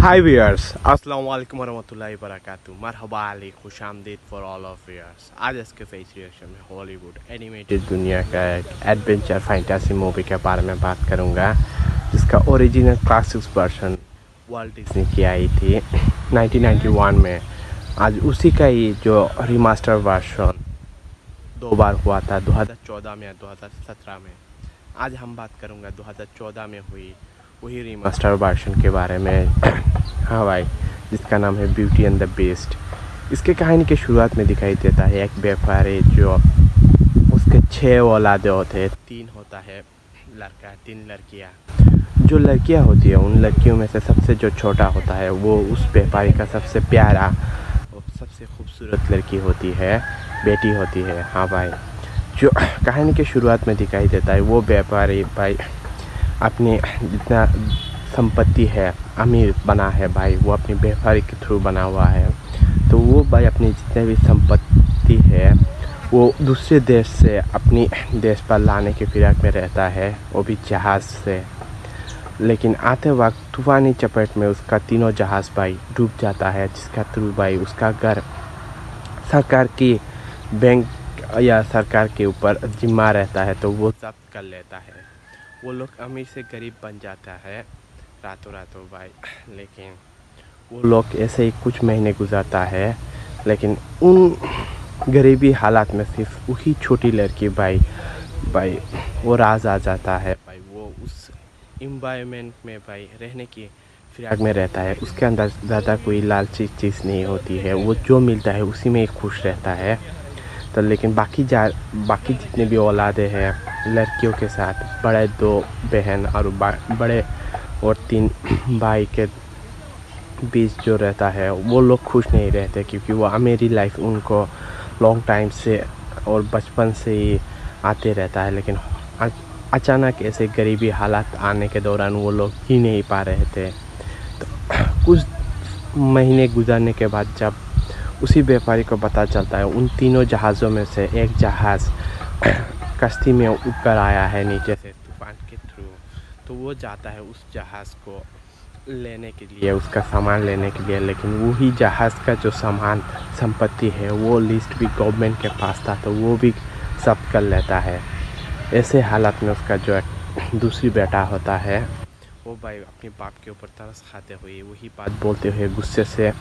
Hi viewers, अस्सलाम वालेकुम वरहमतुल्लाहि वबरकातुहू। मरहबा अली खुशामदीद फॉर ऑल ऑफ व्यूअर्स। आज इसके फेस रिएक्शन में हॉलीवुड एनिमेटेड दुनिया का एक एडवेंचर फैंटेसी मूवी के बारे में बात करूंगा, जिसका original classics version world Disney की आई थी 1991 में। आज उसी का ही जो रिमास्टर वर्जन दो बार हुआ था, 2014 में या 2017 में। आज हम बात करूंगा 2014 में हुई वही रिमास्टर वर्जन के बारे में। हाँ भाई, जिसका नाम है ब्यूटी एंड द बीस्ट। इसके कहानी की शुरुआत में दिखाई देता है एक व्यापारी जो उसके 6 औलादे होते हैं, 3 होता है लड़का, 3 लड़कियाँ। जो लड़कियाँ होती है उन लड़कियों में से सबसे जो छोटा होता है वो उस व्यापारी का सबसे प्यारा और सबसे खूबसूरत लड़की होती है, बेटी होती है। हाँ भाई, जो कहानी की शुरुआत में दिखाई देता है वो व्यापारी भाई अपनी जितना संपत्ति है अमीर बना है भाई, वो अपनी व्यापारी के थ्रू बना हुआ है। तो वो भाई अपनी जितने भी संपत्ति है वो दूसरे देश से अपनी देश पर लाने की फिराक में रहता है, वो भी जहाज़ से। लेकिन आते वक्त तूफ़ानी चपेट में उसका तीनों जहाज़ भाई डूब जाता है, जिसका थ्रू भाई उसका घर सरकार की बैंक या सरकार के ऊपर जिम्मा रहता है, तो वो जब्त कर लेता है। वो लोग अमीर से गरीब बन जाता है रातों रातों भाई। लेकिन वो लोग ऐसे ही कुछ महीने गुजारता है, लेकिन उन गरीबी हालात में सिर्फ वही छोटी लड़की भाई भाई वो राज आ जाता है भाई। वो उस इन्वायरमेंट में भाई रहने की फिराक में रहता है, उसके अंदर ज़्यादा कोई लालची चीज़ नहीं होती है, वो जो मिलता है उसी में ही खुश रहता है। तो लेकिन बाकी जितने भी औलादे हैं लड़कियों के साथ, बड़े 2 बहन और बड़े और 3 भाई के बीच जो रहता है वो लोग खुश नहीं रहते, क्योंकि वो अमीरी लाइफ उनको लॉन्ग टाइम से और बचपन से ही आते रहता है। लेकिन अचानक ऐसे गरीबी हालात आने के दौरान वो लोग जी नहीं पा रहे थे। तो कुछ महीने गुजरने के बाद जब उसी व्यापारी को पता चलता है उन तीनों जहाज़ों में से एक जहाज़ कश्ती में ऊपर आया है नीचे से तूफान के थ्रू, तो वो जाता है उस जहाज़ को लेने के लिए, उसका सामान लेने के लिए। लेकिन वही जहाज़ का जो सामान संपत्ति है वो लिस्ट भी गवर्नमेंट के पास था, तो वो भी जब्त कर लेता है। ऐसे हालात में उसका जो दूसरी बेटा होता है वो भाई अपने बाप के ऊपर तरस खाते हुए वही बात बोलते हुए गुस्से से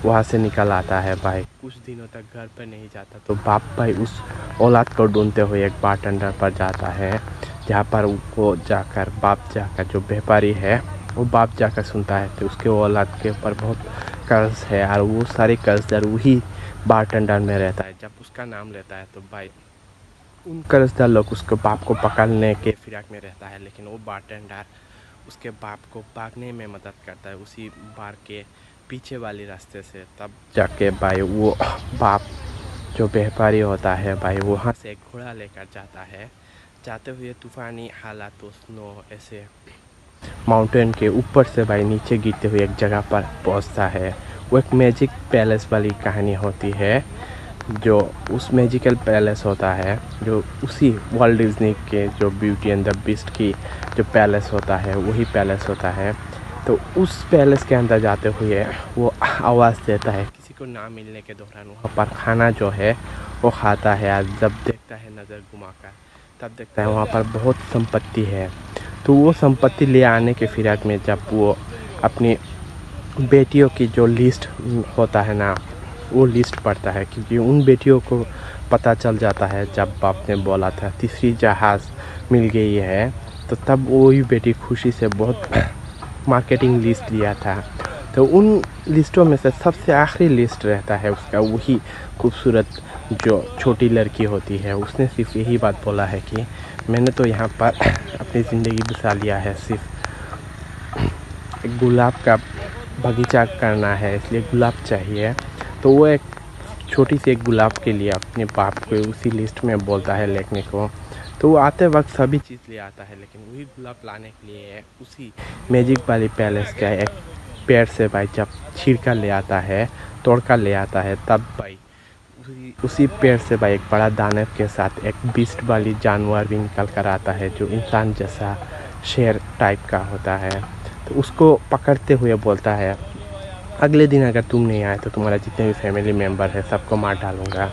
वहाँ से निकल आता है भाई। कुछ दिनों तक घर पर नहीं जाता, तो बाप भाई उस औलाद को ढूंढते हुए एक बारटेंडर पर जाता है, जहाँ पर वो जाकर जो व्यापारी है वो बाप जाकर सुनता है कि उसके औलाद के ऊपर बहुत कर्ज है, और वो सारे कर्जदार वही बारटेंडर में रहता है। जब उसका नाम लेता है तो भाई उन कर्जदार लोग उसके बाप को पकड़ने के फिराक में रहता है, लेकिन वो बारटेंडर उसके बाप को भागने में मदद करता है उसी बार के पीछे वाले रास्ते से। तब जाके भाई वो बाप जो व्यापारी होता है भाई वहाँ से एक घोड़ा लेकर जाता है, जाते हुए तूफ़ानी हालात स्नो ऐसे माउंटेन के ऊपर से भाई नीचे गिरते हुए एक जगह पर पहुँचता है। वो एक मैजिक पैलेस वाली कहानी होती है, जो उस मैजिकल पैलेस होता है जो उसी वर्ल्ड डिज्नी के जो ब्यूटी एंड द बीस्ट की जो पैलेस होता है वही पैलेस होता है। तो उस पैलेस के अंदर जाते हुए वो आवाज़ देता है किसी को ना मिलने के दौरान, वहाँ पर खाना जो है वो खाता है। आज जब देखता है नज़र घुमाकर, तब देखता है वहाँ पर बहुत संपत्ति है। तो वो संपत्ति ले आने के फिराक में जब वो अपनी बेटियों की जो लिस्ट होता है ना, वो लिस्ट पढ़ता है, क्योंकि उन बेटियों को पता चल जाता है जब बाप ने बोला था तीसरी जहाज़ मिल गई है, तो तब वही बेटी खुशी से बहुत मार्केटिंग लिस्ट लिया था। तो उन लिस्टों में से सबसे आखिरी लिस्ट रहता है उसका वही खूबसूरत जो छोटी लड़की होती है। उसने सिर्फ यही बात बोला है कि मैंने तो यहाँ पर अपनी ज़िंदगी बसा लिया है, सिर्फ एक गुलाब का बगीचा करना है, इसलिए गुलाब चाहिए। तो वो एक छोटी सी एक गुलाब के लिए अपने बाप को उसी लिस्ट में बोलता है लिखने को। तो वो आते वक्त सभी चीज़ ले आता है, लेकिन वही गुलाब लाने के लिए उसी मैजिक वाली पैलेस का एक पेड़ से भाई जब छिड़का ले आता है, तोड़कर ले आता है, तब भाई उसी पेड़ से भाई एक बड़ा दानव के साथ एक बीस्ट वाली जानवर भी निकल कर आता है, जो इंसान जैसा शेर टाइप का होता है। तो उसको पकड़ते हुए बोलता है अगले दिन अगर तुम नहीं आए तो तुम्हारा जितने भी फैमिली मेम्बर है सबको मार डालूँगा।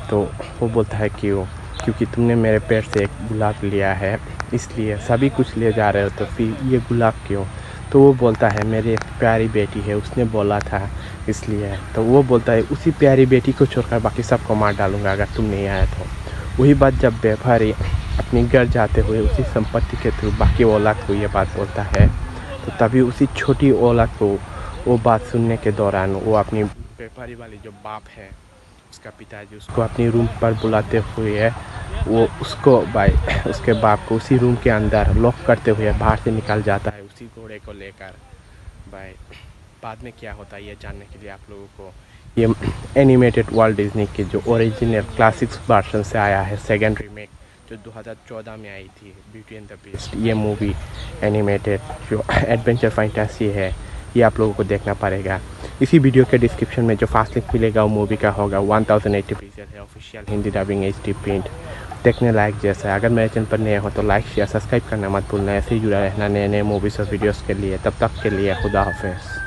तो वो बोलता है क्यों? क्योंकि तुमने मेरे पैर से एक गुलाब लिया है, इसलिए सभी कुछ ले जा रहे हो तो फिर ये गुलाब क्यों? तो वो बोलता है मेरी एक प्यारी बेटी है, उसने बोला था इसलिए। तो वो बोलता है उसी प्यारी बेटी को छोड़कर बाकी सबको मार डालूँगा अगर तुम नहीं आए तो। वही बात जब व्यापारी अपने घर जाते हुए उसी संपत्ति के थ्रू बाकी औलाद को ये बात बोलता है, तो तभी उसी छोटी औलाद को वो बात सुनने के दौरान वो अपनी व्यापारी वाली जो बाप है उसका पिताजी उसको अपनी रूम पर बुलाते हुए वो उसको उसके बाप को उसी रूम के अंदर लॉक करते हुए बाहर से निकल जाता है उसी घोड़े को लेकर। भाई बाद में क्या होता है ये जानने के लिए आप लोगों को ये एनिमेटेड वर्ल्ड डिज्नी की जो ओरिजिनल क्लासिक्स वर्जन से आया है सेकंड रीमेक जो 2014 में आई थी, ब्यूटी एंड द बीस्ट, ये मूवी एनिमेटेड जो एडवेंचर फैंटेसी है ये आप लोगों को देखना पड़ेगा। इसी वीडियो के डिस्क्रिप्शन में जो फास्ट लिंक मिलेगा वो मूवी का होगा 1080 पिक्सल है, official Hindi dubbing HD print, देखने लायक जैसा है। अगर मेरे चैनल पर नए हो तो लाइक शेयर सब्सक्राइब करना मत भूलना। ऐसे ही जुड़ा रहना नए नए मूवीज़ और वीडियोज़ के लिए। तब तक के लिए खुदा हाफिज़।